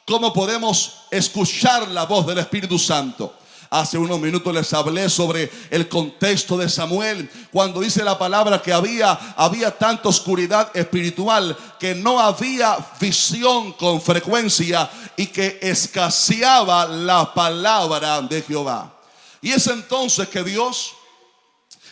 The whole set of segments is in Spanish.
¿Cómo podemos escuchar la voz del Espíritu Santo? Hace unos minutos les hablé sobre el contexto de Samuel, cuando dice la palabra que había tanta oscuridad espiritual que no había visión con frecuencia y que escaseaba la palabra de Jehová. Y es entonces que Dios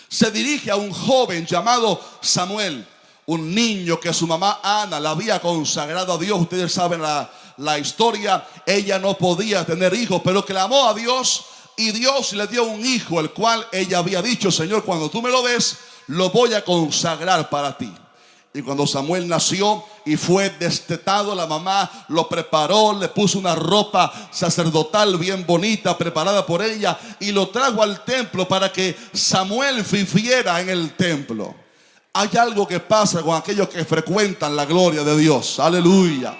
se dirige a un joven llamado Samuel, un niño que su mamá Ana la había consagrado a Dios. Ustedes saben la historia. Ella no podía tener hijos, pero clamó a Dios y Dios le dio un hijo, el cual ella había dicho: Señor, cuando tú me lo des, lo voy a consagrar para ti. Y cuando Samuel nació y fue destetado, la mamá lo preparó, le puso una ropa sacerdotal bien bonita, preparada por ella, y lo trajo al templo para que Samuel viviera en el templo. Hay algo que pasa con aquellos que frecuentan la gloria de Dios. Aleluya.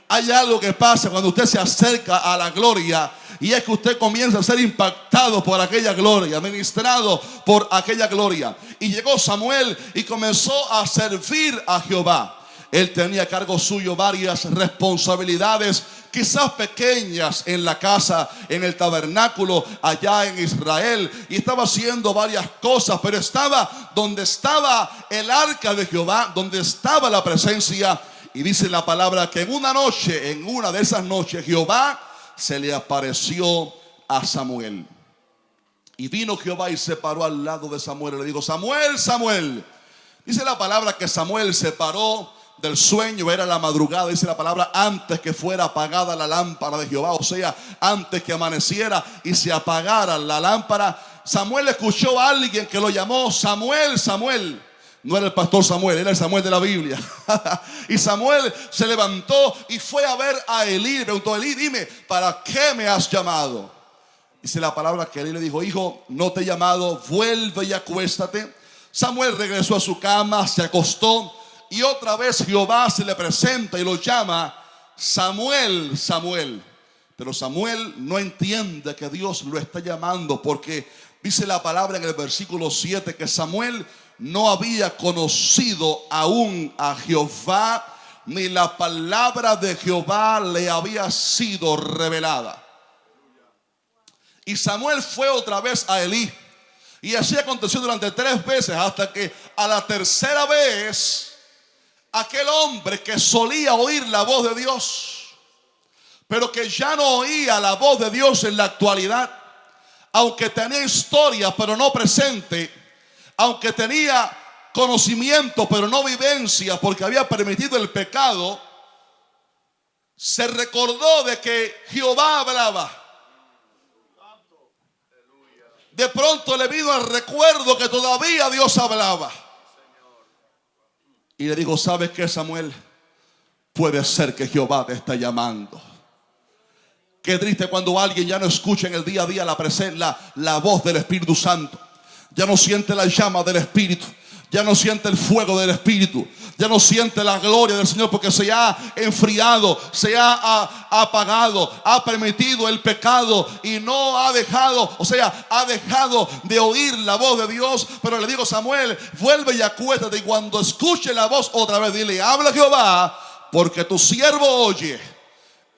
Hay algo que pasa cuando usted se acerca a la gloria, y es que usted comienza a ser impactado por aquella gloria, ministrado por aquella gloria. Y llegó Samuel y comenzó a servir a Jehová. Él tenía a cargo suyo varias responsabilidades, quizás pequeñas, en la casa, en el tabernáculo allá en Israel, y estaba haciendo varias cosas, pero estaba donde estaba el arca de Jehová, donde estaba la presencia. Y dice la palabra que en una de esas noches, Jehová se le apareció a Samuel. Y vino Jehová y se paró al lado de Samuel y le dijo: Samuel, Samuel. Dice la palabra que Samuel se paró del sueño, era la madrugada, dice la palabra, antes que fuera apagada la lámpara de Jehová, o sea, antes que amaneciera y se apagara la lámpara. Samuel escuchó a alguien que lo llamó: Samuel, Samuel. No era el pastor Samuel, era el Samuel de la Biblia. Y Samuel se levantó y fue a ver a Elí. Le preguntó: Elí, dime, ¿para qué me has llamado? Dice la palabra que Elí le dijo: hijo, no te he llamado, vuelve y acuéstate. Samuel regresó a su cama, se acostó, y otra vez Jehová se le presenta y lo llama: Samuel, Samuel. Pero Samuel no entiende que Dios lo está llamando, porque dice la palabra en el versículo 7 que Samuel no había conocido aún a Jehová, ni la palabra de Jehová le había sido revelada. Y Samuel fue otra vez a Elí, y así aconteció durante 3 veces, hasta que a la tercera vez aquel hombre que solía oír la voz de Dios, pero que ya no oía la voz de Dios en la actualidad, aunque tenía historia pero no presente, aunque tenía conocimiento pero no vivencia, porque había permitido el pecado, se recordó de que Jehová hablaba. De pronto le vino al recuerdo que todavía Dios hablaba. Y le dijo: ¿sabes qué, Samuel? Puede ser que Jehová te está llamando. Qué triste cuando alguien ya no escucha en el día a día la voz del Espíritu Santo. Ya no siente la llama del Espíritu, ya no siente el fuego del Espíritu, ya no siente la gloria del Señor, porque se ha enfriado, se ha apagado, ha permitido el pecado y no ha dejado, ha dejado de oír la voz de Dios. Pero le digo: Samuel, vuelve y acuéstate, y cuando escuche la voz otra vez, dile: habla Jehová, porque tu siervo oye.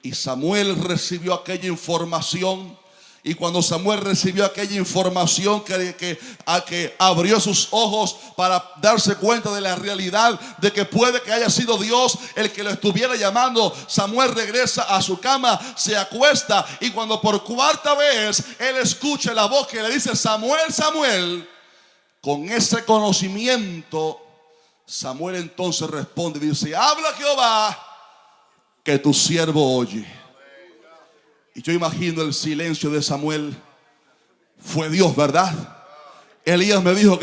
Y Samuel recibió aquella información. Y cuando Samuel recibió aquella información que abrió sus ojos para darse cuenta de la realidad de que puede que haya sido Dios el que lo estuviera llamando, Samuel regresa a su cama, se acuesta, y cuando por 4ª vez él escucha la voz que le dice: Samuel, Samuel, con ese conocimiento, Samuel entonces responde y dice: habla Jehová, que tu siervo oye. Y yo imagino el silencio de Samuel. Fue Dios, ¿verdad? Elías me dijo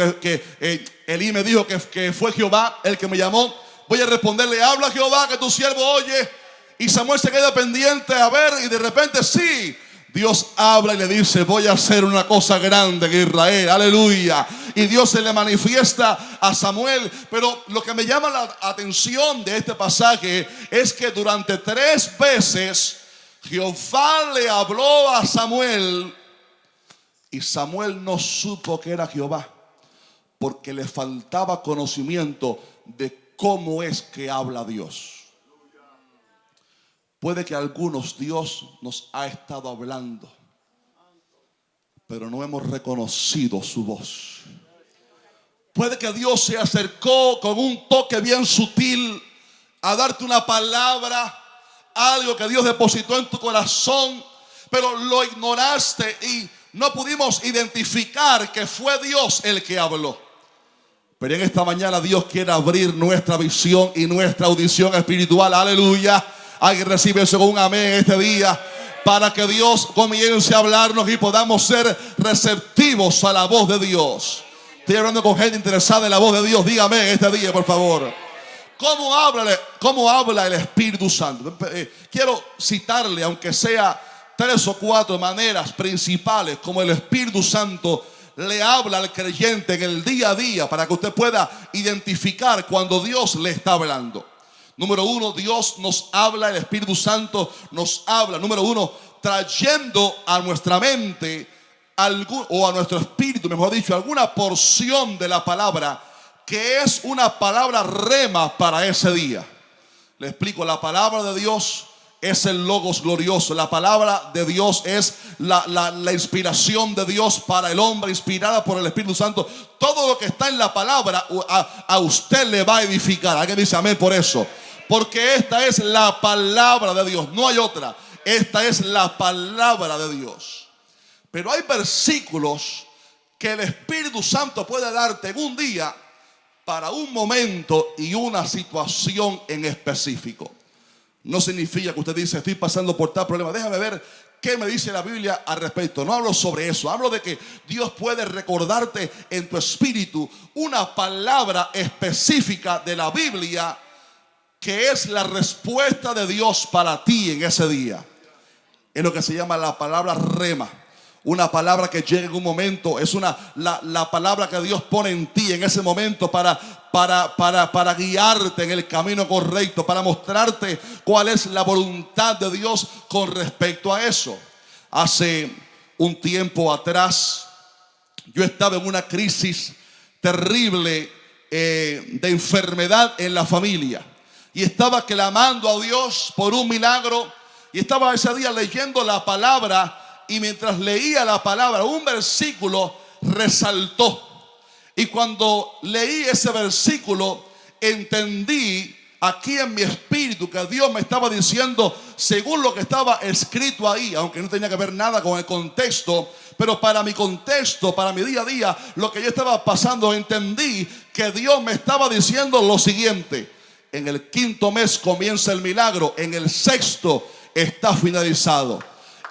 Elí me dijo que fue Jehová el que me llamó. Voy a responderle: habla Jehová, que tu siervo oye. Y Samuel se queda pendiente a ver, y de repente sí, Dios habla y le dice: voy a hacer una cosa grande en Israel. Aleluya. Y Dios se le manifiesta a Samuel. Pero lo que me llama la atención de este pasaje es que durante 3 veces Jehová le habló a Samuel, y Samuel no supo que era Jehová, porque le faltaba conocimiento de cómo es que habla Dios. Puede que a algunos Dios nos ha estado hablando, pero no hemos reconocido su voz. Puede que Dios se acercó con un toque bien sutil a darte una palabra, algo que Dios depositó en tu corazón, pero lo ignoraste y no pudimos identificar que fue Dios el que habló. Pero en esta mañana Dios quiere abrir nuestra visión y nuestra audición espiritual. Aleluya. Alguien recibe eso con un amén este día, para que Dios comience a hablarnos y podamos ser receptivos a la voz de Dios. Estoy hablando con gente interesada en la voz de Dios. Dígame este día, por favor. ¿Cómo habla el Espíritu Santo? Quiero citarle, aunque sea 3 o 4 maneras principales como el Espíritu Santo le habla al creyente en el día a día, para que usted pueda identificar cuando Dios le está hablando. Número 1, Dios nos habla, el Espíritu Santo nos habla. Número 1, trayendo a nuestra mente o a nuestro espíritu, mejor dicho, alguna porción de la palabra que es una palabra rema para ese día. Le explico, la palabra de Dios es el Logos glorioso. La palabra de Dios es la inspiración de Dios para el hombre, inspirada por el Espíritu Santo. Todo lo que está en la palabra a usted le va a edificar. Alguien dice amén por eso. Porque esta es la palabra de Dios, no hay otra. Esta es la palabra de Dios. Pero hay versículos que el Espíritu Santo puede darte en un día para un momento y una situación en específico. No significa que usted dice, estoy pasando por tal problema, déjame ver qué me dice la Biblia al respecto. No hablo sobre eso, hablo de que Dios puede recordarte en tu espíritu una palabra específica de la Biblia que es la respuesta de Dios para ti en ese día. Es lo que se llama la palabra rema. Una palabra que llega en un momento. Es la palabra que Dios pone en ti en ese momento para guiarte en el camino correcto, para mostrarte cuál es la voluntad de Dios con respecto a eso. Hace un tiempo atrás yo estaba en una crisis terrible de enfermedad en la familia. Y estaba clamando a Dios por un milagro. Y estaba ese día leyendo la palabra. Y mientras leía la palabra, un versículo resaltó. Y cuando leí ese versículo, entendí aquí en mi espíritu que Dios me estaba diciendo según lo que estaba escrito ahí, aunque no tenía que ver nada con el contexto. Pero para mi contexto, para mi día a día, lo que yo estaba pasando, entendí que Dios me estaba diciendo lo siguiente: en el 5º mes comienza el milagro, en el 6º está finalizado.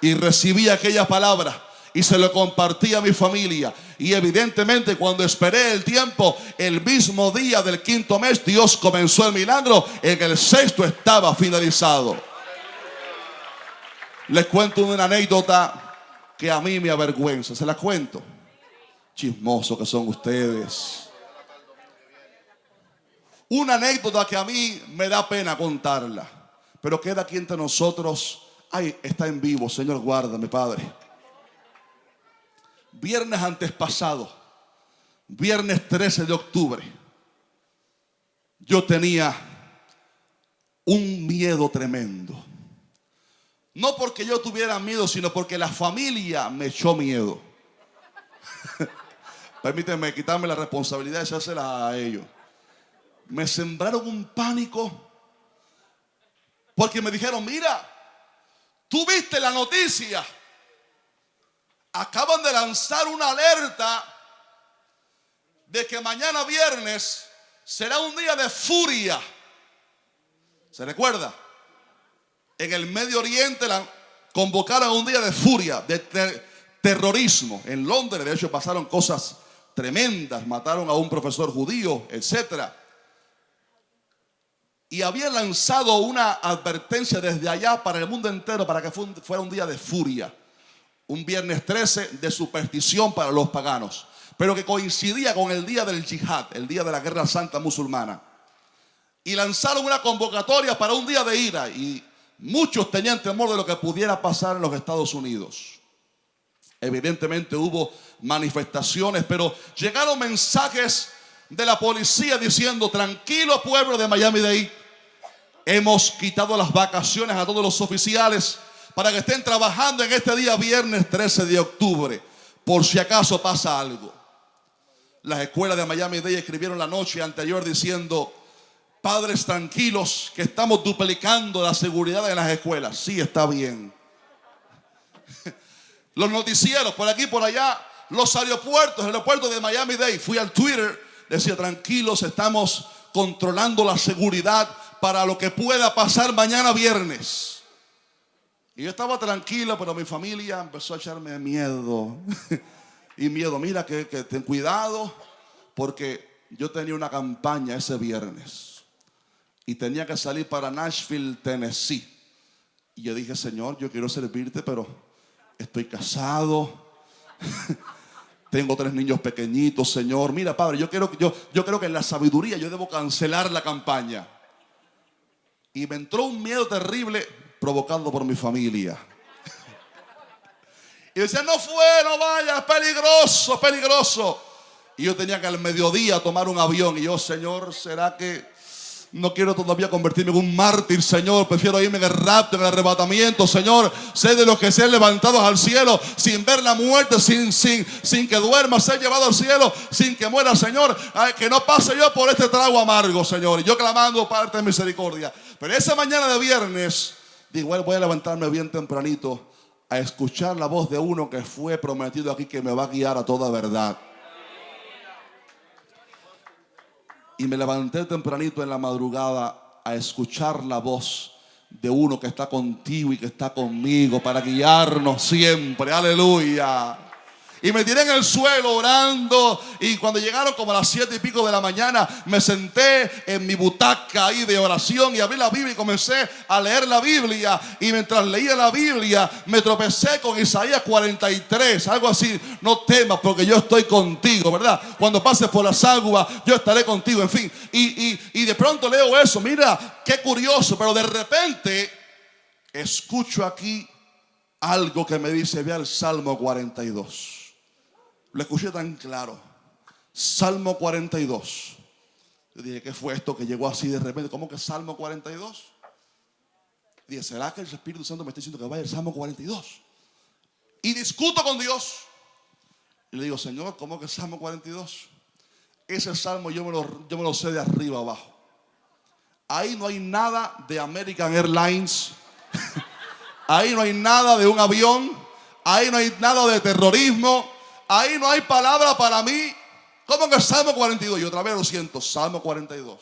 Y recibí aquella palabra y se lo compartí a mi familia. Y evidentemente cuando esperé el tiempo, el mismo día del 5º mes, Dios comenzó el milagro. En el 6º estaba finalizado. Les cuento una anécdota que a mí me avergüenza. Se la cuento. Chismosos que son ustedes. Una anécdota que a mí me da pena contarla, pero queda aquí entre nosotros. Ay, está en vivo, Señor, guárdame, Padre. Viernes antes pasado, viernes 13 de octubre, yo tenía un miedo tremendo. No porque yo tuviera miedo, sino porque la familia me echó miedo. Permítanme quitarme la responsabilidad de echársela a ellos. Me sembraron un pánico porque me dijeron, mira, tú viste la noticia, acaban de lanzar una alerta de que mañana viernes será un día de furia. ¿Se recuerda? En el Medio Oriente convocaron un día de furia, de terrorismo. En Londres, de hecho, pasaron cosas tremendas, mataron a un profesor judío, etcétera. Y había lanzado una advertencia desde allá para el mundo entero para que fuera un día de furia. Un viernes 13 de superstición para los paganos. Pero que coincidía con el día del yihad, el día de la guerra santa musulmana. Y lanzaron una convocatoria para un día de ira. Y muchos tenían temor de lo que pudiera pasar en los Estados Unidos. Evidentemente hubo manifestaciones, pero llegaron mensajes de la policía diciendo, tranquilo pueblo de Miami-Dade, Hemos quitado las vacaciones a todos los oficiales para que estén trabajando en este día viernes 13 de octubre, por si acaso pasa algo. Las escuelas de Miami-Dade escribieron la noche anterior diciendo: padres tranquilos, que estamos duplicando la seguridad en las escuelas. Sí, está bien. Los noticieros por aquí y por allá, los aeropuertos, el aeropuerto de Miami-Dade, fui al Twitter, decía: tranquilos, estamos controlando la seguridad para lo que pueda pasar mañana viernes. Y yo estaba tranquilo, pero mi familia empezó a echarme miedo. Y miedo, mira que ten cuidado, porque yo tenía una campaña ese viernes y tenía que salir para Nashville, Tennessee. Y yo dije: Señor, yo quiero servirte, pero estoy casado, tengo 3 niños pequeñitos, Señor. Mira, Padre, yo creo que en la sabiduría yo debo cancelar la campaña. Y me entró un miedo terrible provocado por mi familia. Y decía: no vayas, es peligroso, es peligroso. Y yo tenía que al mediodía tomar un avión. Y yo: Señor, ¿será que no quiero todavía convertirme en un mártir, Señor? Prefiero irme en el rapto, en el arrebatamiento, Señor. Sé de los que sean levantados al cielo sin ver la muerte, sin que duerma, ser llevado al cielo sin que muera, Señor. Ay, que no pase yo por este trago amargo, Señor. Y yo clamando: parte de misericordia. Pero esa mañana de viernes, digo: bueno, voy a levantarme bien tempranito a escuchar la voz de uno que fue prometido aquí, que me va a guiar a toda verdad. Y me levanté tempranito en la madrugada a escuchar la voz de uno que está contigo y que está conmigo para guiarnos siempre. Aleluya. Y me tiré en el suelo orando. Y cuando llegaron como a las 7 y pico de la mañana, me senté en mi butaca ahí de oración y abrí la Biblia y comencé a leer la Biblia. Y mientras leía la Biblia, me tropecé con Isaías 43, algo así: no temas, porque yo estoy contigo, ¿verdad? Cuando pases por las aguas, yo estaré contigo, en fin. Y de pronto leo eso, mira, qué curioso. Pero de repente escucho aquí algo que me dice: ve al Salmo 42. Lo escuché tan claro. Salmo 42. Yo dije: ¿qué fue esto que llegó así de repente? ¿Cómo que Salmo 42? Dije: ¿será que el Espíritu Santo me está diciendo que vaya al Salmo 42? Y discuto con Dios. Y le digo: Señor, ¿cómo que Salmo 42? Ese salmo yo me lo sé de arriba abajo. Ahí no hay nada de American Airlines. Ahí no hay nada de un avión. Ahí no hay nada de terrorismo. Ahí no hay palabra para mí. ¿Cómo que Salmo 42? Y otra vez lo siento, Salmo 42.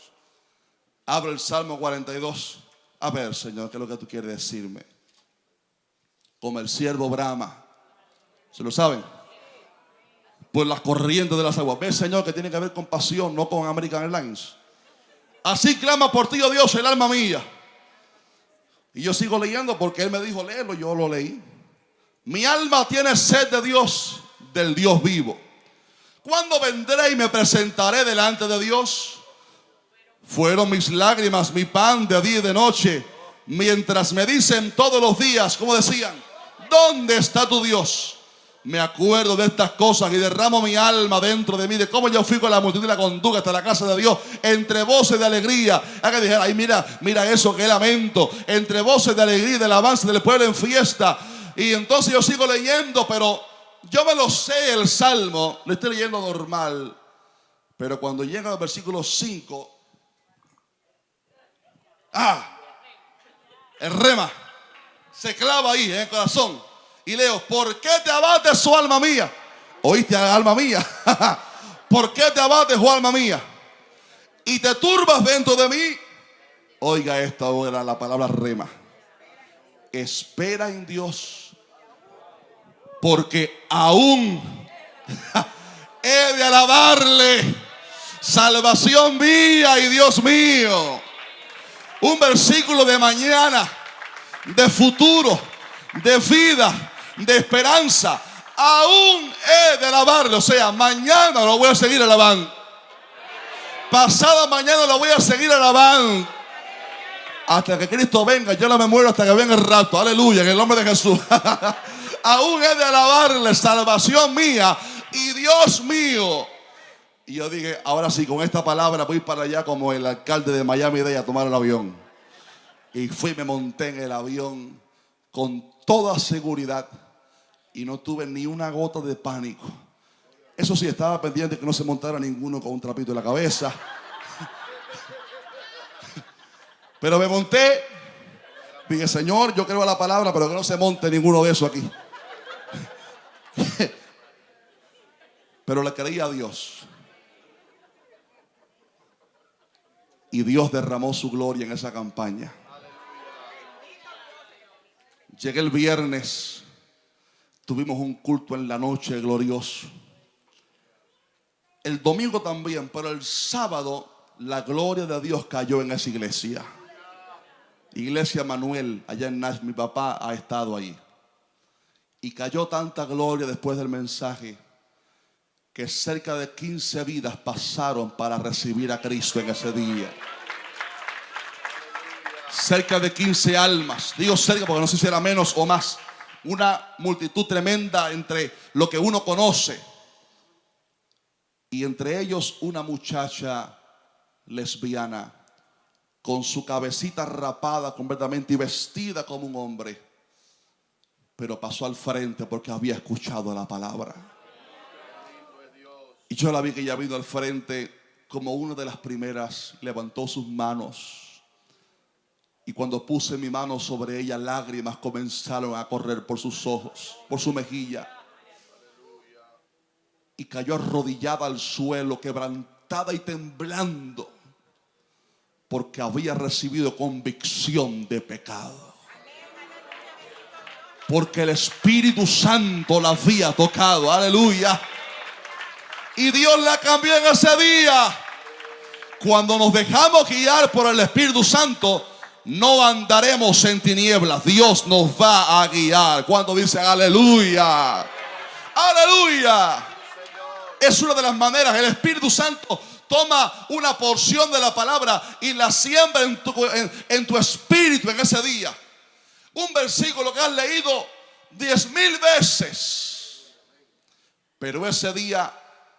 Abro el Salmo 42. A ver, Señor, ¿qué es lo que tú quieres decirme? Como el siervo brama. ¿Se lo saben? Por las corrientes de las aguas. Ve, Señor, que tiene que ver con pasión, no con American Airlines. Así clama por ti, oh Dios, el alma mía. Y yo sigo leyendo porque Él me dijo léelo, yo lo leí. Mi alma tiene sed de Dios, del Dios vivo. ¿Cuándo vendré y me presentaré delante de Dios? Fueron mis lágrimas mi pan de día y de noche, mientras me dicen todos los días, como decían: ¿dónde está tu Dios? Me acuerdo de estas cosas y derramo mi alma dentro de mí, de cómo yo fui con la multitud y la conducta hasta la casa de Dios, entre voces de alegría. A que dijera: ay, mira eso, qué lamento. Entre voces de alegría y de alabanza del pueblo en fiesta. Y entonces yo sigo leyendo, pero yo me lo sé el salmo, lo estoy leyendo normal. Pero cuando llega al versículo 5, el rema se clava ahí en el corazón. Y leo: ¿por qué te abates, oh alma mía? ¿Oíste, alma mía? ¿Por qué te abates, oh alma mía? Y te turbas dentro de mí. Oiga esta ahora, la palabra rema. Espera en Dios, porque aún he de alabarle, salvación mía y Dios mío. Un versículo de mañana, de futuro, de vida, de esperanza. Aún he de alabarle. O sea, mañana lo voy a seguir alabando. Pasada mañana lo voy a seguir alabando. Hasta que Cristo venga. Yo no me muero hasta que venga el rapto. Aleluya, en el nombre de Jesús. Aún he de alabarle, salvación mía y Dios mío. Y yo dije: ahora sí, con esta palabra voy para allá como el alcalde de Miami-Dade a tomar el avión. Y me monté en el avión con toda seguridad y no tuve ni una gota de pánico. Eso sí, estaba pendiente que no se montara ninguno con un trapito en la cabeza. Pero me monté. Dije, Señor, yo creo a la palabra, pero que no se monte ninguno de esos aquí. Pero le creí a Dios. Y Dios derramó su gloria en esa campaña. Llegué el viernes. Tuvimos un culto en la noche glorioso. El domingo también, pero el sábado la gloria de Dios cayó en esa iglesia. Iglesia Manuel, allá en Nash, mi papá ha estado ahí. Y cayó tanta gloria después del mensaje que cerca de 15 vidas pasaron para recibir a Cristo en ese día. Cerca de 15 almas. Digo cerca porque no sé si era menos o más. Una multitud tremenda entre lo que uno conoce. Y entre ellos una muchacha lesbiana con su cabecita rapada completamente y vestida como un hombre. Pero pasó al frente porque había escuchado la palabra. Y yo la vi que ella vino al frente como una de las primeras. Levantó sus manos. Y cuando puse mi mano sobre ella, lágrimas comenzaron a correr por sus ojos, por su mejilla. Y cayó arrodillada al suelo, quebrantada y temblando, porque había recibido convicción de pecado. Porque el Espíritu Santo la había tocado. Aleluya. Y Dios la cambió en ese día. Cuando nos dejamos guiar por el Espíritu Santo, no andaremos en tinieblas. Dios nos va a guiar. Cuando dicen aleluya. Aleluya. Es una de las maneras. El Espíritu Santo toma una porción de la palabra y la siembra en tu espíritu en ese día. Un versículo que has leído 10,000 veces. Pero ese día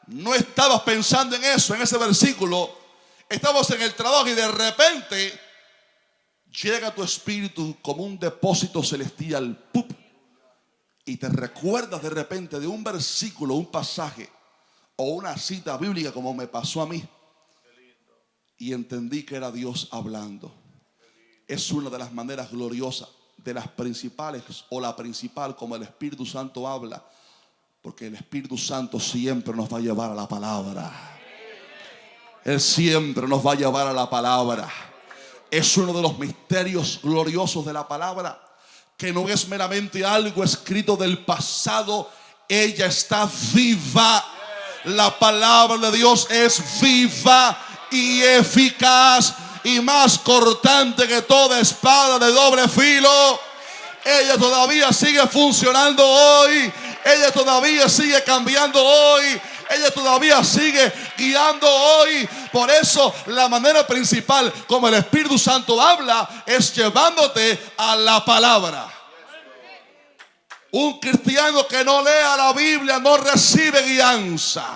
no estabas pensando en eso, en ese versículo. Estabas en el trabajo y de repente llega a tu espíritu como un depósito celestial. ¡Pup! Y te recuerdas de repente de un versículo, un pasaje o una cita bíblica como me pasó a mí. Y entendí que era Dios hablando. Es una de las maneras gloriosas, de las principales o la principal, como el Espíritu Santo habla. Porque el Espíritu Santo siempre nos va a llevar a la palabra. Él siempre nos va a llevar a la palabra. Es uno de los misterios gloriosos de la palabra, que no es meramente algo escrito del pasado. Ella está viva. La palabra de Dios es viva y eficaz y más cortante que toda espada de doble filo. Ella todavía sigue funcionando hoy. Ella todavía sigue cambiando hoy. Ella todavía sigue guiando hoy. Por eso la manera principal como el Espíritu Santo habla es llevándote a la palabra. Un cristiano que no lea la Biblia no recibe guianza.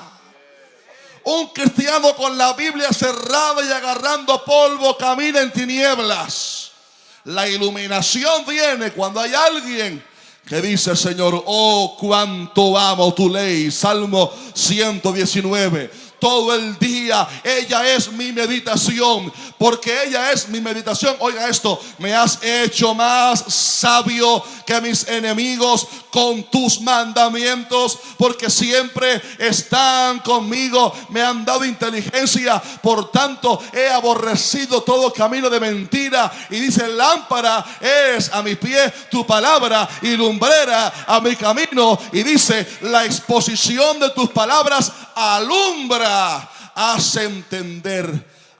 Un cristiano con la Biblia cerrada y agarrando polvo camina en tinieblas. La iluminación viene cuando hay alguien que dice: Señor, oh, cuánto amo tu ley. Salmo 119. Todo el día ella es mi meditación. Porque ella es mi meditación. Oiga esto: me has hecho más sabio que mis enemigos con tus mandamientos. Porque siempre están conmigo. Me han dado inteligencia. Por tanto he aborrecido todo camino de mentira. Y dice: lámpara es a mi pie tu palabra y lumbrera a mi camino. Y dice: la exposición de tus palabras alumbra. Hace entender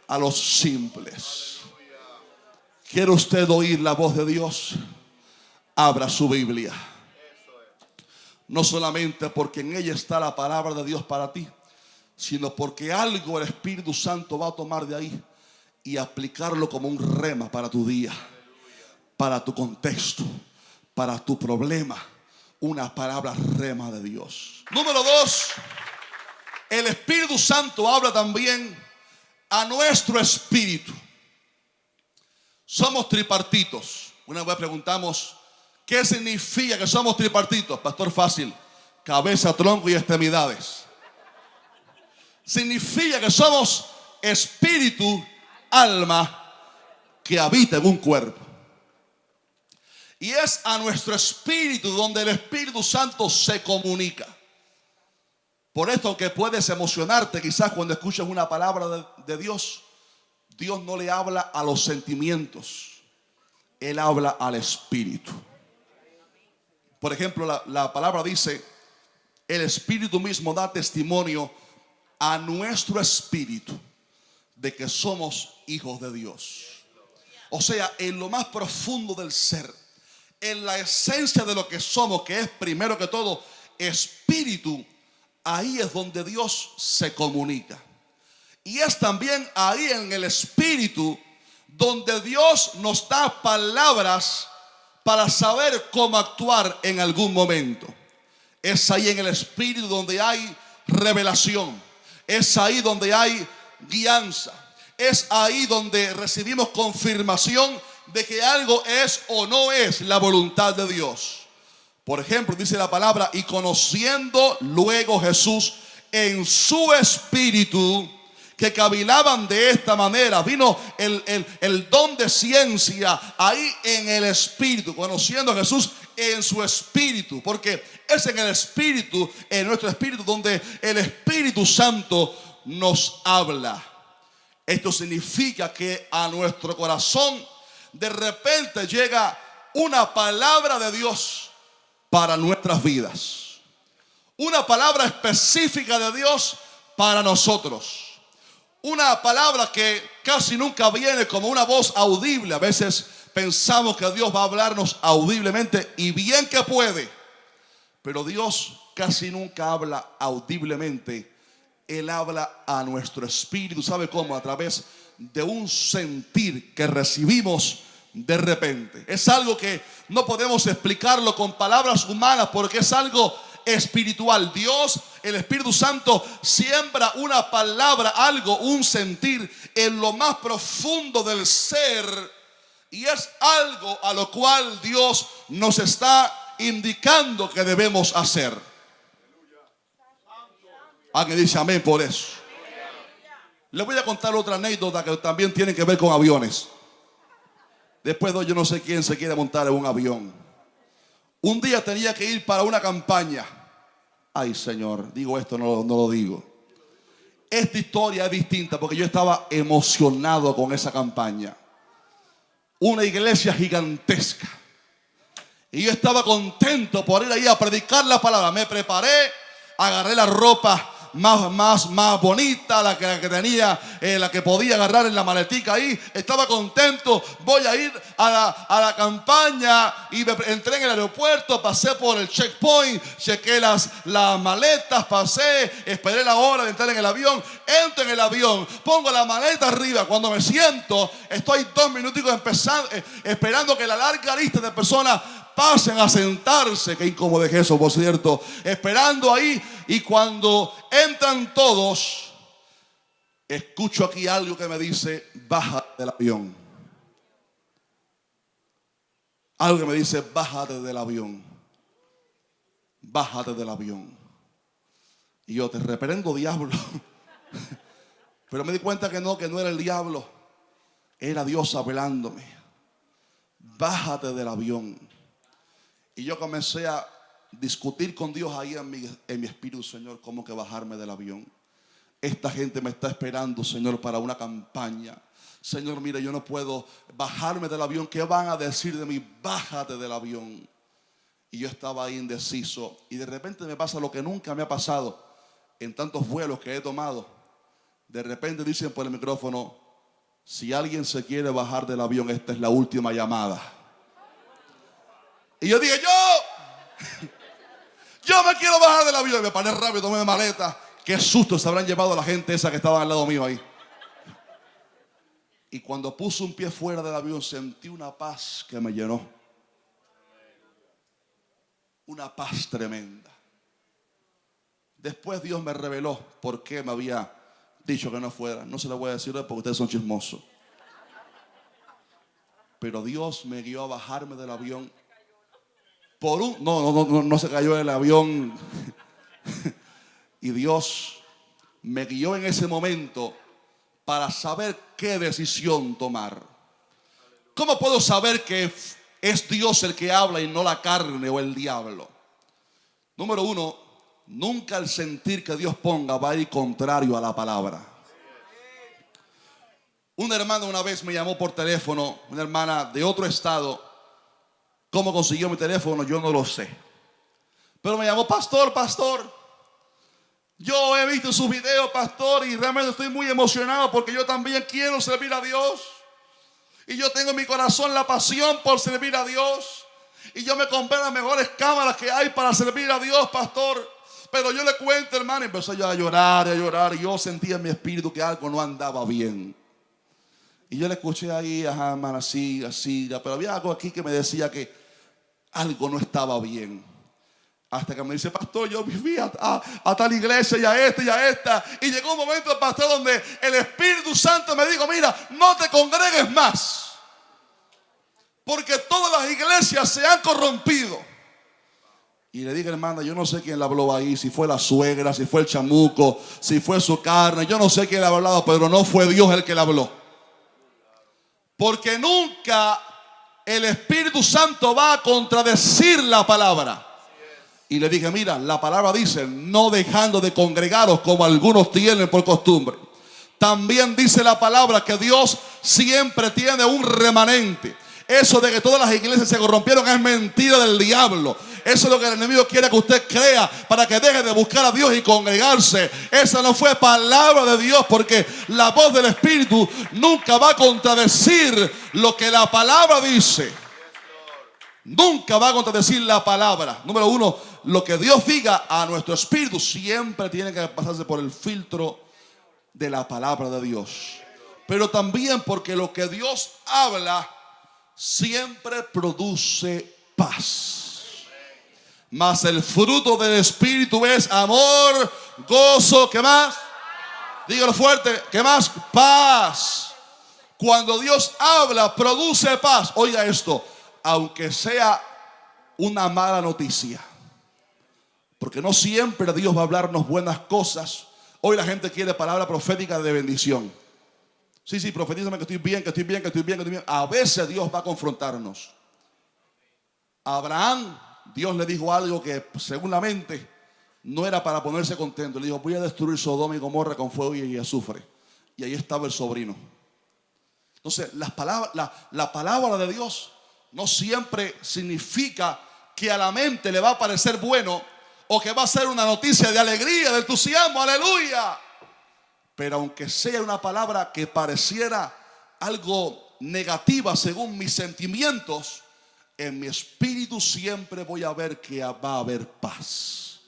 a los simples. ¿Quiere usted oír la voz de Dios? Abra su Biblia. No solamente porque en ella está la palabra de Dios para ti, sino porque algo el Espíritu Santo va a tomar de ahí y aplicarlo como un rema para tu día, para tu contexto, para tu problema. Una palabra rema de Dios. Número 2. El Espíritu Santo habla también a nuestro espíritu. somos tripartitos. Una vez preguntamos, ¿qué significa que somos tripartitos? Pastor, fácil: cabeza, tronco y extremidades. Significa que somos espíritu, alma, que habita en un cuerpo. Y es a nuestro espíritu donde el Espíritu Santo se comunica. Por esto que puedes emocionarte quizás cuando escuchas una palabra de Dios. Dios no le habla a los sentimientos, Él habla al espíritu. Por ejemplo, la palabra dice: el espíritu mismo da testimonio a nuestro espíritu de que somos hijos de Dios. O sea, en lo más profundo del ser, en la esencia de lo que somos, que es primero que todo espíritu, ahí es donde Dios se comunica. Y es también ahí en el espíritu donde Dios nos da palabras para saber cómo actuar en algún momento. Es ahí en el espíritu donde hay revelación. Es ahí donde hay guianza. Es ahí donde recibimos confirmación de que algo es o no es la voluntad de Dios. Por ejemplo, dice la palabra: y conociendo luego Jesús en su espíritu que cavilaban de esta manera. Vino el don de ciencia ahí en el espíritu, conociendo a Jesús en su espíritu, porque es en el espíritu, en nuestro espíritu, donde el Espíritu Santo nos habla. Esto significa que a nuestro corazón de repente llega una palabra de Dios para nuestras vidas, una palabra específica de Dios para nosotros. Una palabra que casi nunca viene como una voz audible. A veces pensamos que Dios va a hablarnos audiblemente, y bien que puede, pero Dios casi nunca habla audiblemente. Él habla a nuestro espíritu. ¿Sabe cómo? A través de un sentir que recibimos de repente. Es algo que no podemos explicarlo con palabras humanas, porque es algo espiritual. Dios, el Espíritu Santo, siembra una palabra, algo, un sentir en lo más profundo del ser, y es algo a lo cual Dios nos está indicando que debemos hacer. Alguien dice amén por eso. Les voy a contar otra anécdota que también tiene que ver con aviones. Después yo no sé quién se quiere montar en un avión. Un día tenía que ir para una campaña. Ay, Señor, digo esto, no lo digo. Esta historia es distinta porque yo estaba emocionado con esa campaña. Una iglesia gigantesca. Y yo estaba contento por ir ahí a predicar la palabra. Me preparé, agarré la ropa más bonita, la que tenía, la que podía agarrar en la maletica ahí. Estaba contento. Voy a ir a la campaña y entré en el aeropuerto, pasé por el checkpoint, chequé las maletas, pasé, esperé la hora de entrar en el avión, entro en el avión, pongo la maleta arriba. Cuando me siento, estoy 2 minuticos esperando que la larga lista de personas pasen a sentarse. Qué incómodo es eso, por cierto. Esperando ahí, y cuando entran todos, escucho aquí algo que me dice: baja del avión. Algo que me dice: bájate del avión. Bájate del avión. Y yo: te reprendo, diablo. Pero me di cuenta que no era el diablo, era Dios hablándome. Bájate del avión. Y yo comencé a discutir con Dios ahí en mi espíritu: Señor, ¿cómo que bajarme del avión? Esta gente me está esperando, Señor, para una campaña. Señor, mira, yo no puedo bajarme del avión. ¿Qué van a decir de mí? Bájate del avión. Y yo estaba ahí indeciso. Y de repente me pasa lo que nunca me ha pasado en tantos vuelos que he tomado. De repente dicen por el micrófono: si alguien se quiere bajar del avión, esta es la última llamada. Y yo dije: yo me quiero bajar del avión. Y me paré rápido, tomé mi maleta. Qué susto se habrán llevado a la gente esa que estaba al lado mío ahí. Y cuando puse un pie fuera del avión, sentí una paz que me llenó. Una paz tremenda. Después Dios me reveló por qué me había dicho que no fuera. No se lo voy a decir porque ustedes son chismosos. Pero Dios me guió a bajarme del avión. No se cayó del avión. Y Dios me guió en ese momento para saber qué decisión tomar. ¿Cómo puedo saber que es Dios el que habla y no la carne o el diablo? Número uno, nunca el sentir que Dios ponga va a ir contrario a la palabra. Una hermana una vez me llamó por teléfono, una hermana de otro estado. ¿Cómo consiguió mi teléfono? Yo no lo sé. Pero me llamó: pastor, yo he visto sus videos, pastor, y realmente estoy muy emocionado porque yo también quiero servir a Dios. Y yo tengo en mi corazón la pasión por servir a Dios. Y yo me compré las mejores cámaras que hay para servir a Dios, pastor. Pero yo le cuento, hermano, y empezó yo a llorar, y yo sentía en mi espíritu que algo no andaba bien. Y yo le escuché ahí, ajá, hermano, así, pero había algo aquí que me decía que algo no estaba bien. Hasta que me dice: pastor, yo viví a tal iglesia y a esta. Y llegó un momento, pastor, donde el Espíritu Santo me dijo: mira, no te congregues más, porque todas las iglesias se han corrompido. Y le dije: hermana, yo no sé quién le habló ahí, si fue la suegra, si fue el chamuco, si fue su carne, yo no sé quién le ha hablado, pero no fue Dios el que le habló. Porque nunca el Espíritu Santo va a contradecir la palabra. Y le dije: mira, la palabra dice: no dejando de congregaros como algunos tienen por costumbre. También dice la palabra que Dios siempre tiene un remanente. Eso de que todas las iglesias se corrompieron es mentira del diablo. Eso es lo que el enemigo quiere que usted crea, para que deje de buscar a Dios y congregarse. Esa no fue palabra de Dios, porque la voz del Espíritu nunca va a contradecir lo que la palabra dice. Nunca va a contradecir la palabra. Número uno, lo que Dios diga a nuestro espíritu siempre tiene que pasarse por el filtro de la palabra de Dios. Pero también porque lo que Dios habla siempre produce paz. Mas el fruto del Espíritu es amor, gozo, ¿qué más? Dígalo fuerte, ¿qué más? Paz. Cuando Dios habla, produce paz. Oiga esto, aunque sea una mala noticia, porque no siempre Dios va a hablarnos buenas cosas. Hoy la gente quiere palabra profética de bendición. Sí, profetízame que estoy bien. A veces Dios va a confrontarnos. A Abraham, Dios le dijo algo que según la mente no era para ponerse contento. Le dijo: voy a destruir Sodoma y Gomorra con fuego y azufre. Y ahí estaba el sobrino. Entonces, la palabra de Dios no siempre significa que a la mente le va a parecer bueno, o que va a ser una noticia de alegría, de entusiasmo, aleluya. Pero aunque sea una palabra que pareciera algo negativa según mis sentimientos, en mi espíritu siempre voy a ver que va a haber paz.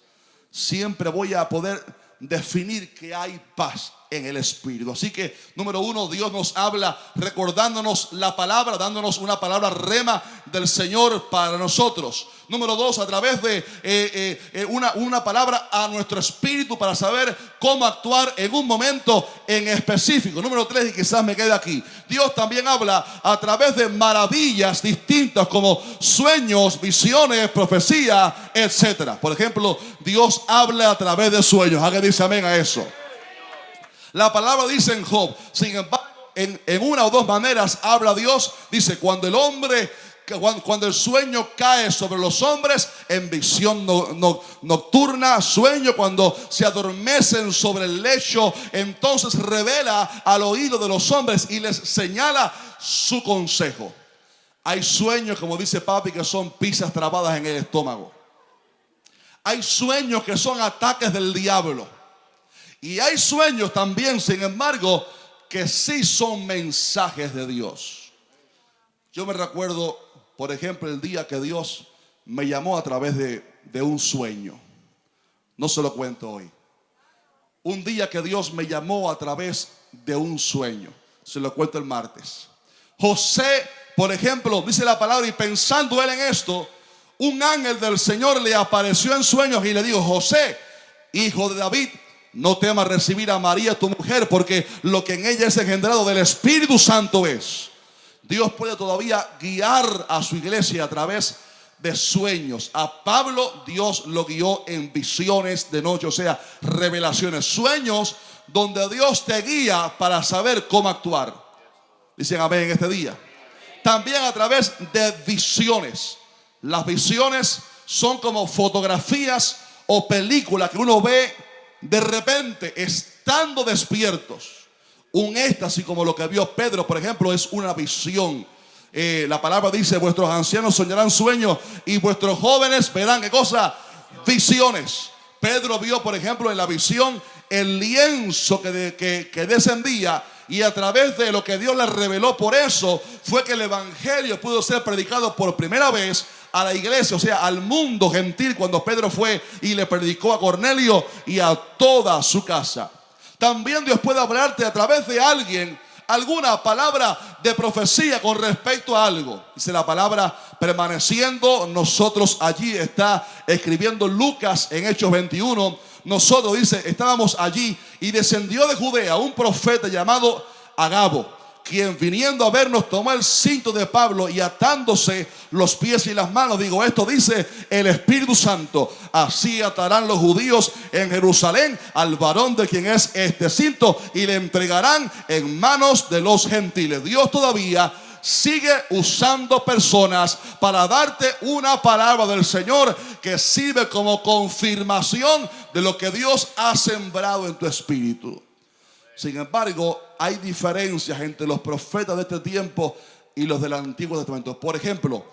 Siempre voy a poder definir que hay paz en el espíritu. Así que, número uno, Dios nos habla recordándonos la palabra, dándonos una palabra rema del Señor para nosotros. Número dos, a través de una palabra a nuestro espíritu para saber cómo actuar en un momento en específico. Número tres, y quizás me quede aquí, Dios también habla a través de maravillas distintas como sueños, visiones, profecía, etc. Por ejemplo, Dios habla a través de sueños. ¿Alguien dice amén a eso? La palabra dice en Job, sin embargo, en una o dos maneras habla Dios. Dice: cuando el sueño cae sobre los hombres en visión nocturna, sueño cuando se adormecen sobre el lecho, entonces revela al oído de los hombres y les señala su consejo. Hay sueños, como dice papi, que son pizzas trabadas en el estómago. Hay sueños que son ataques del diablo. Y hay sueños también, sin embargo, que sí son mensajes de Dios. Yo me recuerdo, por ejemplo, el día que Dios me llamó a través de un sueño. No se lo cuento hoy. Un día que Dios me llamó a través de un sueño. Se lo cuento el martes. José, por ejemplo, dice la palabra, y pensando él en esto, un ángel del Señor le apareció en sueños y le dijo: José, hijo de David, no temas recibir a María tu mujer, porque lo que en ella es engendrado del Espíritu Santo es. Dios puede todavía guiar a su iglesia a través de sueños. A Pablo Dios lo guió en visiones de noche, o sea, revelaciones, sueños donde Dios te guía para saber cómo actuar. Dicen amén en este día. También a través de visiones. Las visiones son como fotografías o películas que uno ve de repente estando despiertos. Un éxtasis como lo que vio Pedro, por ejemplo, es una visión. La palabra dice: vuestros ancianos soñarán sueños y vuestros jóvenes verán, ¿qué cosa? Visiones. Pedro vio, por ejemplo, en la visión el lienzo que descendía, y a través de lo que Dios le reveló, por eso fue que el evangelio pudo ser predicado por primera vez a la iglesia, o sea, al mundo gentil, cuando Pedro fue y le predicó a Cornelio y a toda su casa. También Dios puede hablarte a través de alguien, alguna palabra de profecía con respecto a algo. Dice la palabra: permaneciendo nosotros allí. Está escribiendo Lucas en Hechos 21. Nosotros, dice, estábamos allí y descendió de Judea un profeta llamado Agabo, quien viniendo a vernos tomó el cinto de Pablo y atándose los pies y las manos, digo, esto dice el Espíritu Santo: así atarán los judíos en Jerusalén al varón de quien es este cinto y le entregarán en manos de los gentiles. Dios todavía sigue usando personas para darte una palabra del Señor que sirve como confirmación de lo que Dios ha sembrado en tu espíritu. Sin embargo, hay diferencias entre los profetas de este tiempo y los del Antiguo Testamento. Por ejemplo,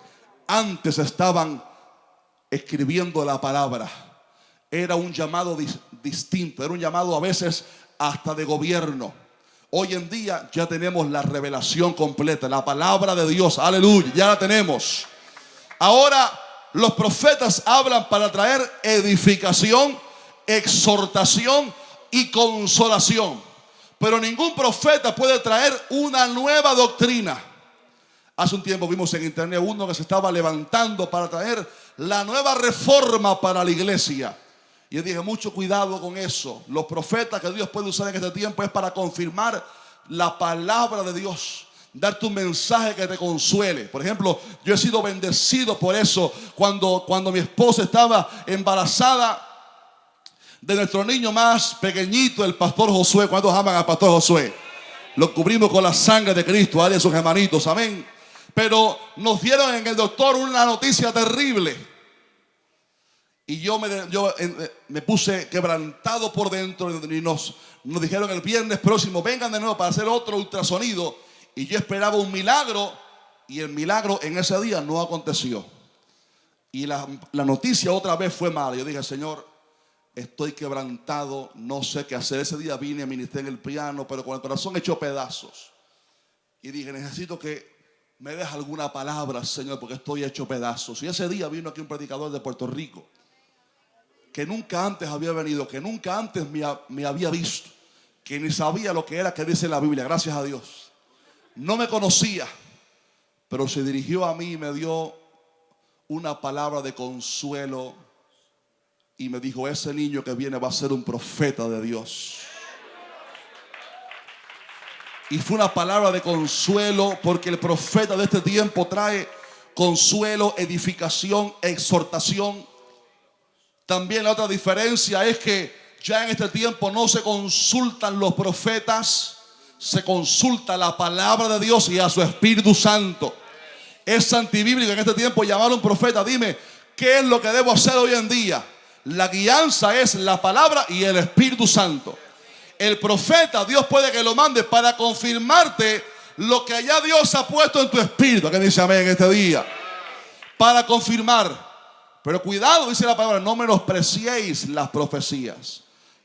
antes estaban escribiendo la palabra. Era un llamado distinto, era un llamado a veces hasta de gobierno. Hoy en día ya tenemos la revelación completa, la palabra de Dios, aleluya, ya la tenemos. Ahora los profetas hablan para traer edificación, exhortación y consolación. Pero ningún profeta puede traer una nueva doctrina. Hace un tiempo vimos en internet uno que se estaba levantando para traer la nueva reforma para la iglesia. Y yo dije, mucho cuidado con eso. Los profetas que Dios puede usar en este tiempo es para confirmar la palabra de Dios, darte un mensaje que te consuele. Por ejemplo, yo he sido bendecido por eso. Cuando mi esposa estaba embarazada de nuestro niño más pequeñito, el pastor Josué. ¿Cuántos aman al pastor Josué? Lo cubrimos con la sangre de Cristo, a sus hermanitos, amén. Pero nos dieron en el doctor una noticia terrible. Y yo me puse quebrantado por dentro. Y nos dijeron el viernes próximo: vengan de nuevo para hacer otro ultrasonido. Y yo esperaba un milagro, y el milagro en ese día no aconteció. Y la noticia otra vez fue mala. Yo dije, Señor, estoy quebrantado, no sé qué hacer. Ese día vine a ministrar en el piano, pero con el corazón hecho pedazos. Y dije, necesito que me des alguna palabra, Señor, porque estoy hecho pedazos. Y ese día vino aquí un predicador de Puerto Rico, que nunca antes había venido, que nunca antes me había visto, que ni sabía lo que era que dice la Biblia, gracias a Dios. No me conocía, pero se dirigió a mí y me dio una palabra de consuelo. Y me dijo, ese niño que viene va a ser un profeta de Dios. Y fue una palabra de consuelo, porque el profeta de este tiempo trae consuelo, edificación, exhortación. También la otra diferencia es que ya en este tiempo no se consultan los profetas, se consulta la palabra de Dios y a su Espíritu Santo. Es antibíblico en este tiempo llamar a un profeta: dime, ¿qué es lo que debo hacer hoy en día? La guianza es la palabra y el Espíritu Santo. El profeta, Dios puede que lo mande para confirmarte lo que ya Dios ha puesto en tu espíritu. ¿Quién dice amén en este día? Para confirmar. Pero cuidado, dice la palabra, no menospreciéis las profecías.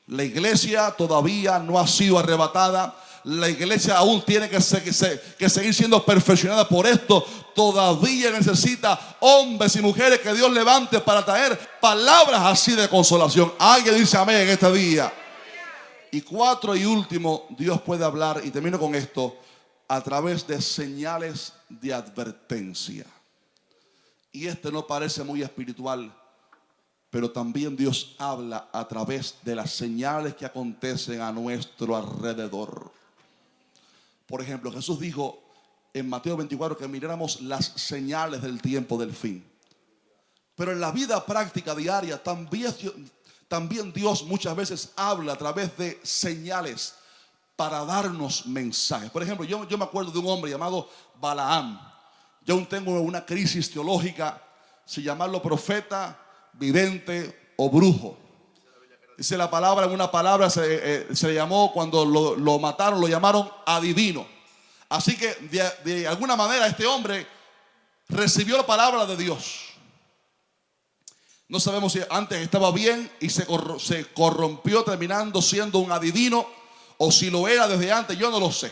La iglesia todavía no ha sido arrebatada. La iglesia aún tiene que seguir siendo perfeccionada. Por esto todavía necesita hombres y mujeres que Dios levante para traer palabras así de consolación. Alguien dice amén en este día. Y cuatro y último, Dios puede hablar, y termino con esto, a través de señales de advertencia. Y este no parece muy espiritual, pero también Dios habla a través de las señales que acontecen a nuestro alrededor. Por ejemplo, Jesús dijo en Mateo 24 que miráramos las señales del tiempo del fin. Pero en la vida práctica diaria también Dios muchas veces habla a través de señales para darnos mensajes. Por ejemplo, yo me acuerdo de un hombre llamado Balaam. Yo aún tengo una crisis teológica si llamarlo profeta, vidente o brujo. Dice la palabra, en una palabra se le llamó, cuando lo mataron, lo llamaron adivino. Así que de alguna manera este hombre recibió la palabra de Dios. No sabemos si antes estaba bien y se corrompió terminando siendo un adivino, o si lo era desde antes, yo no lo sé.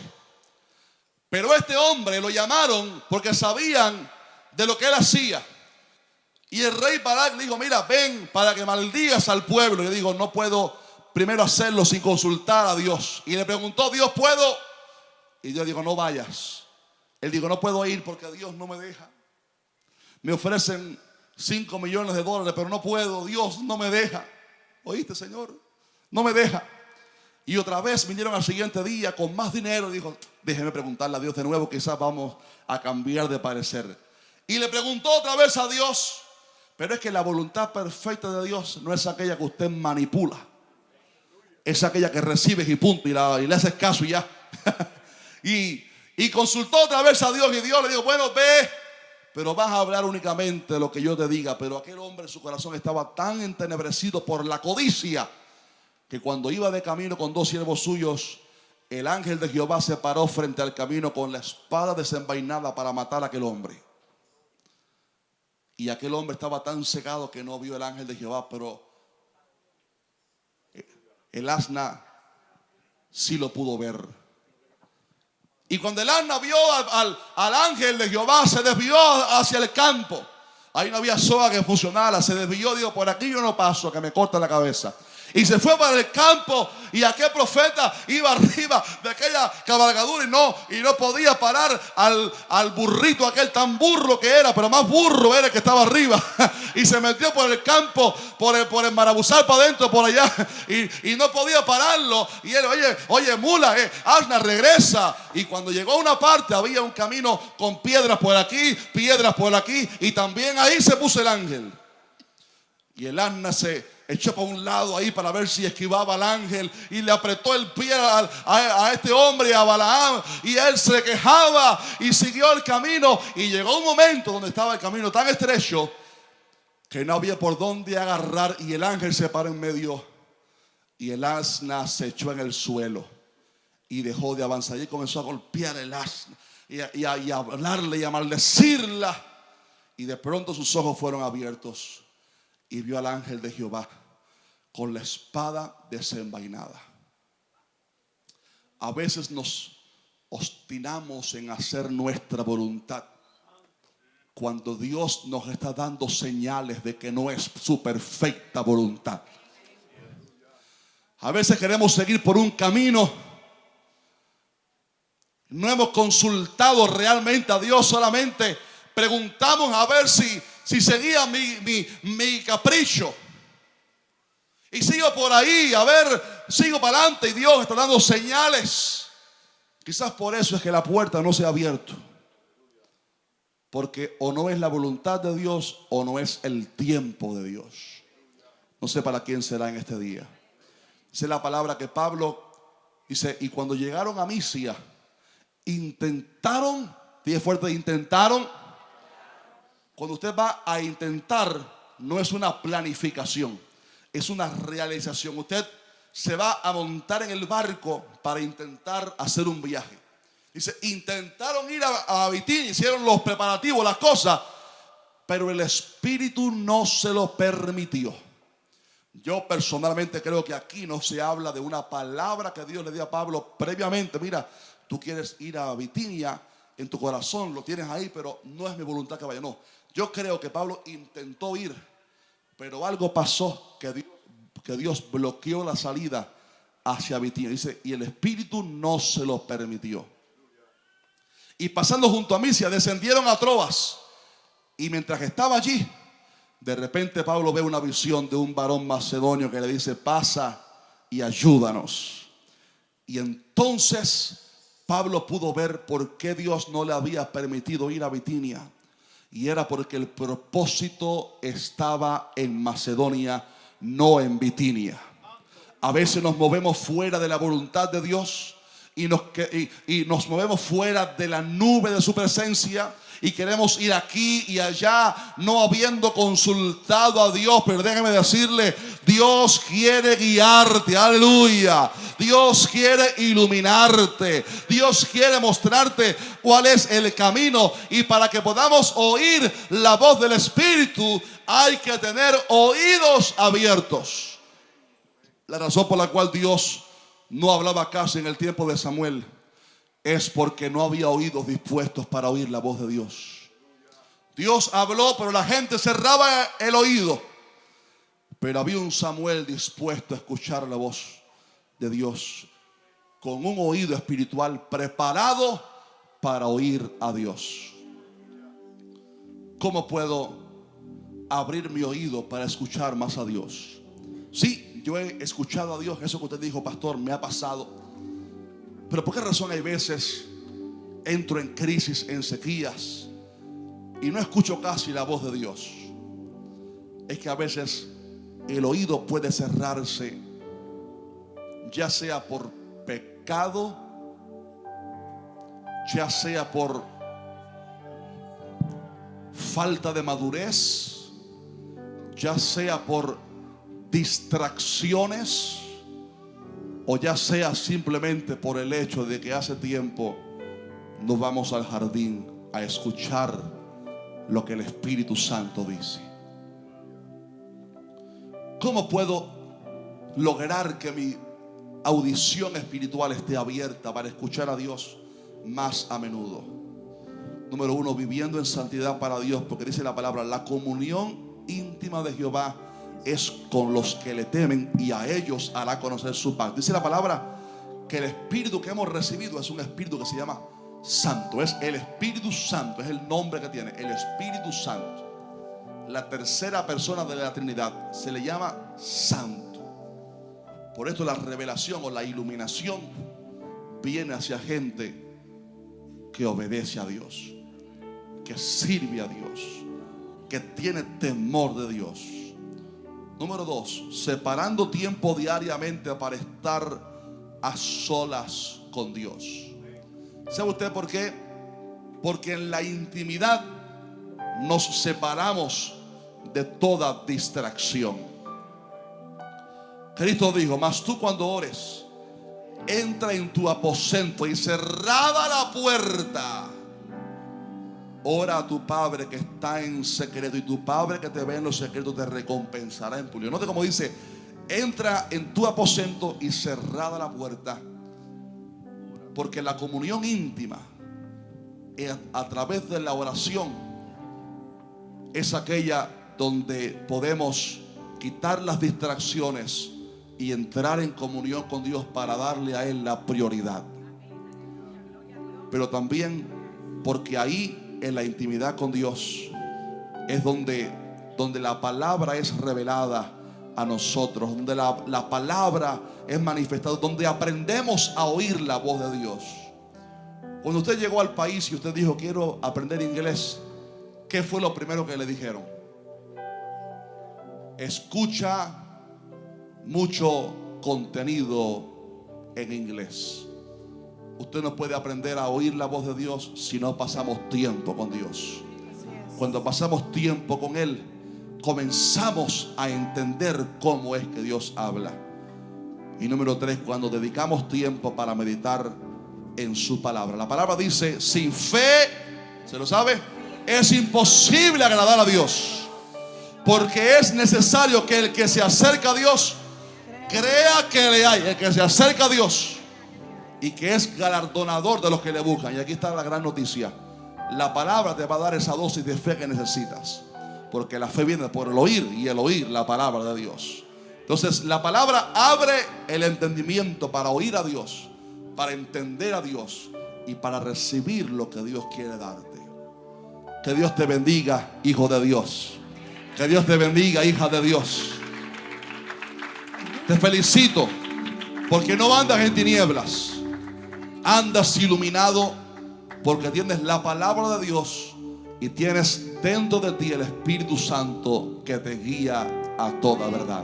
Pero este hombre lo llamaron porque sabían de lo que él hacía. Y el rey Balac le dijo, mira, ven para que maldigas al pueblo. Y yo digo, no puedo primero hacerlo sin consultar a Dios. Y le preguntó, ¿Dios puedo? Y Dios dijo, no vayas. Él dijo, no puedo ir porque Dios no me deja. Me ofrecen $5 millones, pero no puedo. Dios no me deja. ¿Oíste, Señor? No me deja. Y otra vez vinieron al siguiente día con más dinero. Dijo, déjeme preguntarle a Dios de nuevo, quizás vamos a cambiar de parecer. Y le preguntó otra vez a Dios. Pero es que la voluntad perfecta de Dios no es aquella que usted manipula. Es aquella que recibes y punto, y le haces caso y ya. y consultó otra vez a Dios, y Dios le dijo, bueno, ve, pero vas a hablar únicamente de lo que yo te diga. Pero aquel hombre, su corazón estaba tan entenebrecido por la codicia, que cuando iba de camino con 2 siervos suyos, el ángel de Jehová se paró frente al camino con la espada desenvainada para matar a aquel hombre. Y aquel hombre estaba tan cegado que no vio el ángel de Jehová, pero el asna sí lo pudo ver. Y cuando el asna vio al ángel de Jehová, se desvió hacia el campo. Ahí no había soga que funcionara, se desvió, dijo, por aquí yo no paso, que me corta la cabeza. Y se fue para el campo, y aquel profeta iba arriba de aquella cabalgadura y no podía parar al burrito, aquel tan burro que era, pero más burro era el que estaba arriba. Y se metió por el campo, por el marabuzal para adentro, por allá, y no podía pararlo. Y él, oye, mula, asna, regresa. Y cuando llegó a una parte, había un camino con piedras por aquí, y también ahí se puso el ángel. Y el asna se echó para un lado ahí para ver si esquivaba al ángel, y le apretó el pie a este hombre, a Balaam, y él se quejaba y siguió el camino. Y llegó un momento donde estaba el camino tan estrecho que no había por dónde agarrar, y el ángel se paró en medio, y el asna se echó en el suelo y dejó de avanzar. Y comenzó a golpear el asna y a hablarle y a maldecirla. Y de pronto sus ojos fueron abiertos y vio al ángel de Jehová con la espada desenvainada. A veces nos obstinamos en hacer nuestra voluntad, cuando Dios nos está dando señales de que no es su perfecta voluntad. A veces queremos seguir por un camino, no hemos consultado realmente a Dios, solamente preguntamos a ver si seguía mi capricho. Y sigo por ahí, sigo para adelante, y Dios está dando señales. Quizás por eso es que la puerta no se ha abierto, porque o no es la voluntad de Dios o no es el tiempo de Dios. No sé para quién será en este día. Dice la palabra que Pablo dice, y cuando llegaron a Misia, intentaron, dije fuerte, intentaron. Cuando usted va a intentar, no es una planificación, es una realización. Usted se va a montar en el barco para intentar hacer un viaje. Dice, intentaron ir a Bitinia, hicieron los preparativos, las cosas, pero el Espíritu no se lo permitió. Yo personalmente creo que aquí no se habla de una palabra que Dios le dio a Pablo previamente. Mira, tú quieres ir a Bitinia, en tu corazón lo tienes ahí, pero no es mi voluntad que vaya. No, yo creo que Pablo intentó ir, pero algo pasó que Dios bloqueó la salida hacia Bitinia. Dice, y el Espíritu no se lo permitió. Y pasando junto a Misia, descendieron a Troas. Y mientras estaba allí, de repente Pablo ve una visión de un varón macedonio que le dice, pasa y ayúdanos. Y entonces Pablo pudo ver por qué Dios no le había permitido ir a Bitinia. Y era porque el propósito estaba en Macedonia, no en Bitinia. A veces nos movemos fuera de la voluntad de Dios y nos movemos fuera de la nube de su presencia y queremos ir aquí y allá, no habiendo consultado a Dios. Pero déjeme decirle, Dios quiere guiarte, aleluya. Dios quiere iluminarte, Dios quiere mostrarte cuál es el camino. Y para que podamos oír la voz del Espíritu, hay que tener oídos abiertos. La razón por la cual Dios no hablaba casi en el tiempo de Samuel es porque no había oídos dispuestos para oír la voz de Dios. Dios habló, pero la gente cerraba el oído. Pero había un Samuel dispuesto a escuchar la voz de Dios, con un oído espiritual preparado para oír a Dios. ¿Cómo puedo abrir mi oído para escuchar más a Dios? Sí, yo he escuchado a Dios, eso que usted dijo, pastor, me ha pasado. Pero ¿por qué razón hay veces entro en crisis, en sequías, y no escucho casi la voz de Dios? Es que a veces el oído puede cerrarse, ya sea por pecado, ya sea por falta de madurez, ya sea por distracciones, o ya sea simplemente por el hecho de que hace tiempo nos vamos al jardín a escuchar lo que el Espíritu Santo dice. ¿Cómo puedo lograr que mi audición espiritual esté abierta para escuchar a Dios más a menudo? Número uno, viviendo en santidad para Dios, porque dice la palabra, la comunión íntima de Jehová es con los que le temen, y a ellos hará conocer su paz. Dice la palabra que el Espíritu que hemos recibido es un Espíritu que se llama Santo. Es el Espíritu Santo, es el nombre que tiene, el Espíritu Santo. La tercera persona de la Trinidad se le llama Santo. Por esto la revelación o la iluminación viene hacia gente que obedece a Dios, que sirve a Dios, que tiene temor de Dios. Número dos, separando tiempo diariamente para estar a solas con Dios. ¿Sabe usted por qué? Porque en la intimidad nos separamos de toda distracción. Cristo dijo, mas tú cuando ores, entra en tu aposento y cerrada la puerta, ora a tu Padre que está en secreto, y tu Padre que te ve en los secretos te recompensará en público. Note cómo dice, entra en tu aposento y cerrada la puerta. Porque la comunión íntima a través de la oración es aquella donde podemos quitar las distracciones y entrar en comunión con Dios para darle a Él la prioridad. Pero también porque ahí, en la intimidad con Dios, es donde la palabra es revelada a nosotros, donde la palabra es manifestada, donde aprendemos a oír la voz de Dios. Cuando usted llegó al país y usted dijo, quiero aprender inglés, ¿qué fue lo primero que le dijeron? Escucha mucho contenido en inglés. Usted no puede aprender a oír la voz de Dios si no pasamos tiempo con Dios. Cuando pasamos tiempo con Él, comenzamos a entender cómo es que Dios habla. Y número tres, cuando dedicamos tiempo para meditar en su palabra. La palabra dice, sin fe, ¿se lo sabe? Es imposible agradar a Dios. Porque es necesario que el que se acerca a Dios crea que le hay. El que se acerca a Dios y que es galardonador de los que le buscan. Y aquí está la gran noticia. La palabra te va a dar esa dosis de fe que necesitas. Porque la fe viene por el oír, y el oír la palabra de Dios. Entonces la palabra abre el entendimiento para oír a Dios, para entender a Dios y para recibir lo que Dios quiere darte. Que Dios te bendiga, hijo de Dios. Que Dios te bendiga, hija de Dios. Te felicito porque no andas en tinieblas, Andas iluminado porque tienes la palabra de Dios y tienes dentro de ti el Espíritu Santo que te guía a toda verdad.